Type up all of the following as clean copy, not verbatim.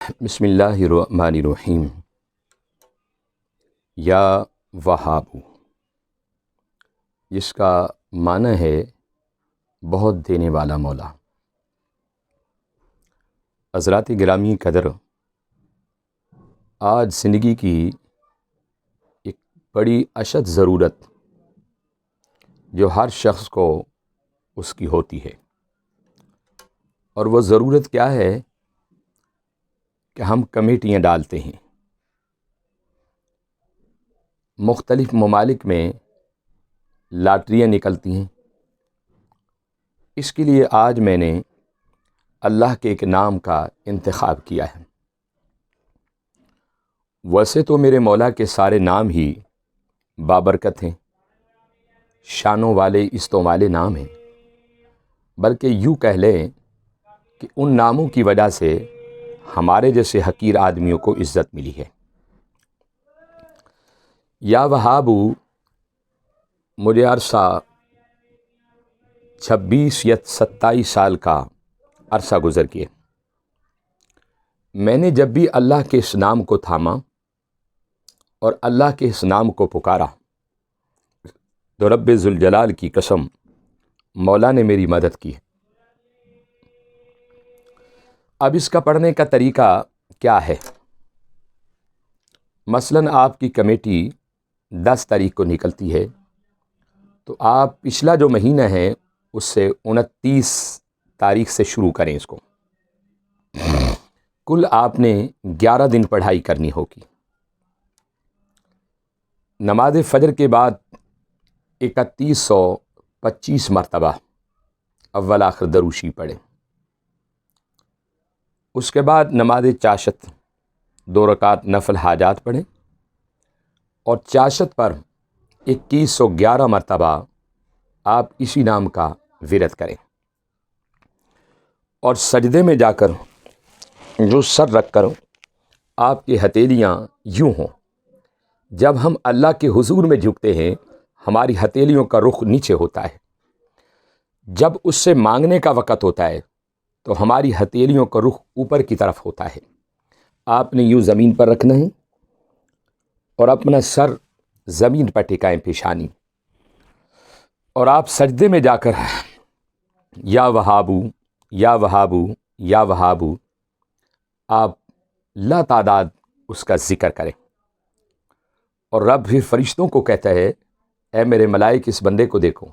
بسم اللہ الرحمن الرحیم۔ یا وہاب، جس کا معنی ہے بہت دینے والا مولا۔ حضرات گرامی قدر، آج زندگی کی ایک بڑی اشد ضرورت جو ہر شخص کو اس کی ہوتی ہے، اور وہ ضرورت کیا ہے کہ ہم کمیٹیاں ڈالتے ہیں۔ مختلف ممالک میں لاٹریاں نکلتی ہیں۔ اس کے لیے آج میں نے اللہ کے ایک نام کا انتخاب کیا ہے۔ ویسے تو میرے مولا کے سارے نام ہی بابرکت ہیں، شانوں والے، عزتوں والے نام ہیں، بلکہ یوں کہہ لیں کہ ان ناموں کی وجہ سے ہمارے جیسے حقیر آدمیوں کو عزت ملی ہے۔ یا وہاب، مجھے عرصہ 26 یا 27 سال کا عرصہ گزر گیا۔ میں نے جب بھی اللہ کے اس نام کو تھاما اور اللہ کے اس نام کو پکارا تو رب ذوالجلال کی قسم مولا نے میری مدد کی۔ اب اس کا پڑھنے کا طریقہ کیا ہے؟ مثلاً آپ کی کمیٹی 10 تاریخ کو نکلتی ہے، تو آپ پچھلا جو مہینہ ہے اس سے 29 تاریخ سے شروع کریں اس کو۔ کل آپ نے 11 دن پڑھائی کرنی ہوگی۔ نماز فجر کے بعد 3125 مرتبہ اول آخر دروشی پڑھیں۔ اس کے بعد نماز چاشت 2 رکعت نفل حاجات پڑھیں، اور چاشت پر 2111 مرتبہ آپ اسی نام کا ورد کریں، اور سجدے میں جا کر جو سر رکھ کر آپ کی ہتھیلیاں یوں ہوں۔ جب ہم اللہ کے حضور میں جھکتے ہیں ہماری ہتھیلیوں کا رخ نیچے ہوتا ہے۔ جب اس سے مانگنے کا وقت ہوتا ہے تو ہماری ہتھیلیوں کا رخ اوپر کی طرف ہوتا ہے۔ آپ نے یوں زمین پر رکھنا ہے اور اپنا سر زمین پر ٹکائیں، پیشانی، اور آپ سجدے میں جا کر یا وہابو یا وہابو یا وہابو آپ لا تعداد اس کا ذکر کریں، اور رب بھی فرشتوں کو کہتا ہے اے میرے ملائک، اس بندے کو دیکھو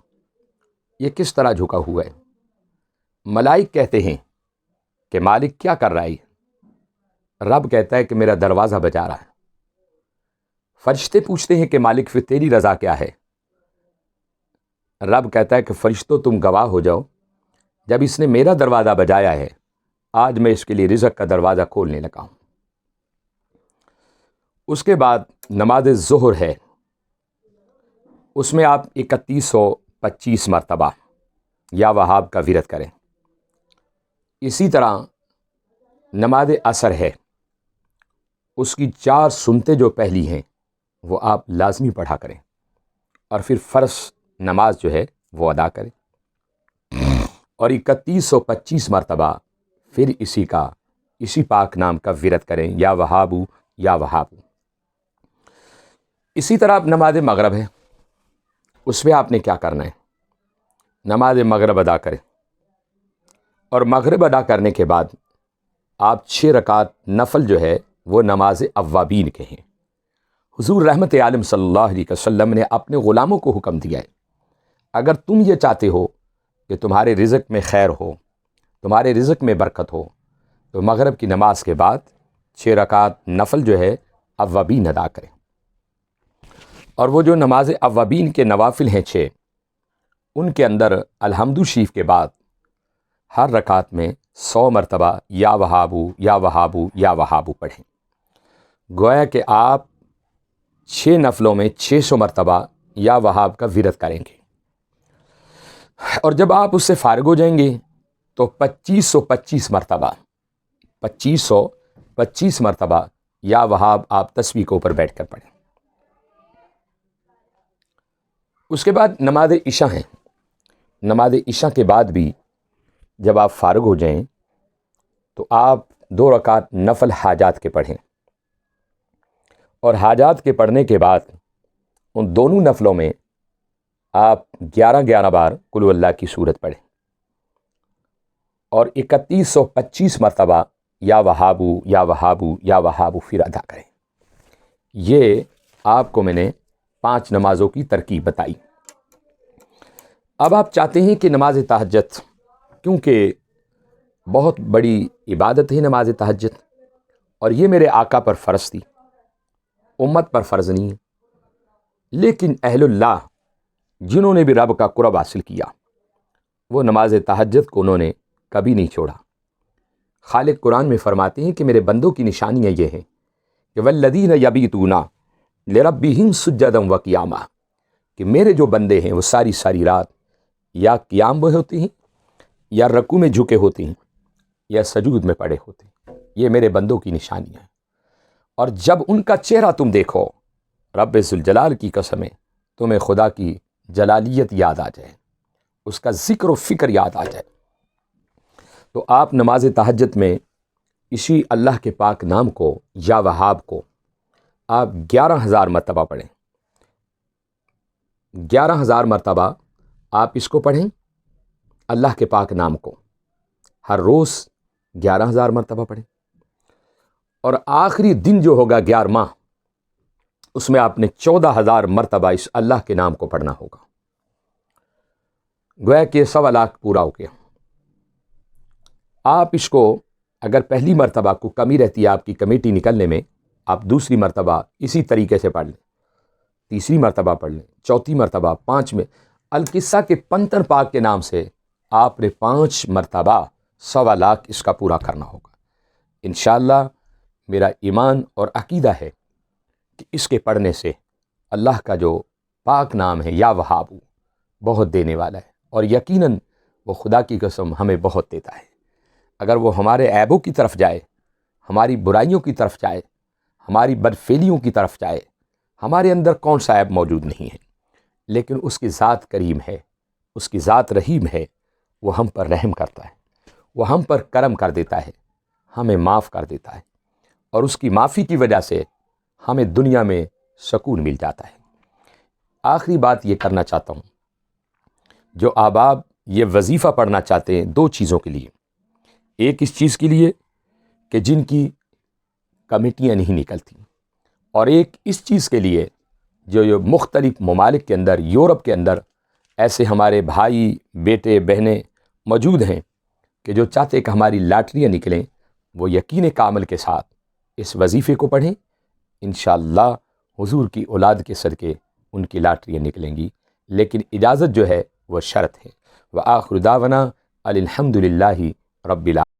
یہ کس طرح جھکا ہوا ہے۔ ملائک کہتے ہیں کہ مالک کیا کر رہا ہے؟ رب کہتا ہے کہ میرا دروازہ بجا رہا ہے۔ فرشتے پوچھتے ہیں کہ مالک پھر تیری رضا کیا ہے؟ رب کہتا ہے کہ فرشتوں تم گواہ ہو جاؤ، جب اس نے میرا دروازہ بجایا ہے آج میں اس کے لیے رزق کا دروازہ کھولنے لگا ہوں۔ اس کے بعد نماز ظہر ہے، اس میں آپ 3125 مرتبہ یا وہاب کا ورد کریں۔ اسی طرح نماز عصر ہے، اس کی 4 سنتیں جو پہلی ہیں وہ آپ لازمی پڑھا کریں، اور پھر فرض نماز جو ہے وہ ادا کریں، اور 3125 مرتبہ پھر اسی پاک نام کا ورد کریں، یا وہابو یا وہابو۔ اسی طرح اب نماز مغرب ہے، اس میں آپ نے کیا کرنا ہے؟ نماز مغرب ادا کریں، اور مغرب ادا کرنے کے بعد آپ 6 رکعت نفل جو ہے وہ نماز اوابین کے ہیں۔ حضور رحمت عالم صلی اللہ علیہ وسلم نے اپنے غلاموں کو حکم دیا ہے، اگر تم یہ چاہتے ہو کہ تمہارے رزق میں خیر ہو، تمہارے رزق میں برکت ہو، تو مغرب کی نماز کے بعد 6 رکعت نفل جو ہے اوابین ادا کریں، اور وہ جو نماز اوابین کے نوافل ہیں 6، ان کے اندر الحمد شریف کے بعد ہر رکعت میں 100 مرتبہ یا وہابو یا وہابو یا وہابو پڑھیں۔ گویا کہ آپ 6 نفلوں میں 600 مرتبہ یا وہاب کا ورد کریں گے، اور جب آپ اس سے فارغ ہو جائیں گے تو 2525 مرتبہ یا وہاب آپ تسبیح کے اوپر بیٹھ کر پڑھیں۔ اس کے بعد نماز عشاء ہے، نماز عشاء کے بعد بھی جب آپ فارغ ہو جائیں تو آپ 2 رکعت نفل حاجات کے پڑھیں، اور حاجات کے پڑھنے کے بعد ان دونوں نفلوں میں آپ 11 بار قل ہو اللہ کی سورت پڑھیں، اور 3125 مرتبہ یا وہابو یا وہابو یا وہابو پھر ادا کریں۔ یہ آپ کو میں نے 5 نمازوں کی ترکیب بتائی۔ اب آپ چاہتے ہیں کہ نماز تہجد، کیونکہ بہت بڑی عبادت ہے نماز تہجد، اور یہ میرے آقا پر فرض تھی، امت پر فرض نہیں ہے، لیکن اہل اللہ جنہوں نے بھی رب کا قرب حاصل کیا وہ نماز تہجد کو انہوں نے کبھی نہیں چھوڑا۔ خالق قرآن میں فرماتے ہیں کہ میرے بندوں کی نشانیاں یہ ہیں کہ والذین یبیتون لربہم سجدا و قیاما، کہ میرے جو بندے ہیں وہ ساری ساری رات یا قیام میں ہوتے ہیں، یا رکوع میں جھکے ہوتے ہیں، یا سجود میں پڑے ہوتے ہیں۔ یہ میرے بندوں کی نشانیاں ہیں، اور جب ان کا چہرہ تم دیکھو، رب ذوالجلال کی قسم ہے، تمہیں خدا کی جلالیت یاد آ جائے، اس کا ذکر و فکر یاد آ جائے، تو آپ نماز تہجد میں اسی اللہ کے پاک نام کو یا وہاب کو آپ 11,000 مرتبہ پڑھیں۔ 11,000 مرتبہ آپ اس کو پڑھیں، اللہ کے پاک نام کو ہر روز 11,000 مرتبہ پڑھیں، اور آخری دن جو ہوگا 11واں، اس میں آپ نے 14,000 مرتبہ اس اللہ کے نام کو پڑھنا ہوگا۔ گویا کہ 1.25 پورا ہو گیا۔ آپ اس کو اگر پہلی مرتبہ کو کمی رہتی ہے آپ کی کمیٹی نکلنے میں، آپ دوسری مرتبہ اسی طریقے سے پڑھ لیں، تیسری مرتبہ پڑھ لیں، چوتھی مرتبہ، 5 القصہ کے پنتن پاک کے نام سے آپ نے 5 مرتبہ 1.25 اس کا پورا کرنا ہوگا۔ انشاءاللہ میرا ایمان اور عقیدہ ہے کہ اس کے پڑھنے سے اللہ کا جو پاک نام ہے یا وہاب بہت دینے والا ہے، اور یقیناً وہ خدا کی قسم ہمیں بہت دیتا ہے۔ اگر وہ ہمارے عیبوں کی طرف جائے، ہماری برائیوں کی طرف جائے، ہماری بدفعلیوں کی طرف جائے، ہمارے اندر کون سا عیب موجود نہیں ہے، لیکن اس کی ذات کریم ہے، اس کی ذات رحیم ہے، وہ ہم پر رحم کرتا ہے، وہ ہم پر کرم کر دیتا ہے، ہمیں معاف کر دیتا ہے، اور اس کی معافی کی وجہ سے ہمیں دنیا میں سکون مل جاتا ہے۔ آخری بات یہ کرنا چاہتا ہوں، جو احباب یہ وظیفہ پڑھنا چاہتے ہیں 2 چیزوں کے لیے، ایک اس چیز کے لیے کہ جن کی کمیٹیاں نہیں نکلتی، اور ایک اس چیز کے لیے جو یہ مختلف ممالک کے اندر، یورپ کے اندر ایسے ہمارے بھائی بیٹے بہنیں موجود ہیں کہ جو چاہتے کہ ہماری لاٹریاں نکلیں، وہ یقین کامل کے ساتھ اس وظیفے کو پڑھیں، انشاءاللہ حضور کی اولاد کے صدقے ان کی لاٹریاں نکلیں گی، لیکن اجازت جو ہے وہ شرط ہے۔ وآخر دعوانا الحمد للہ رب العالمین۔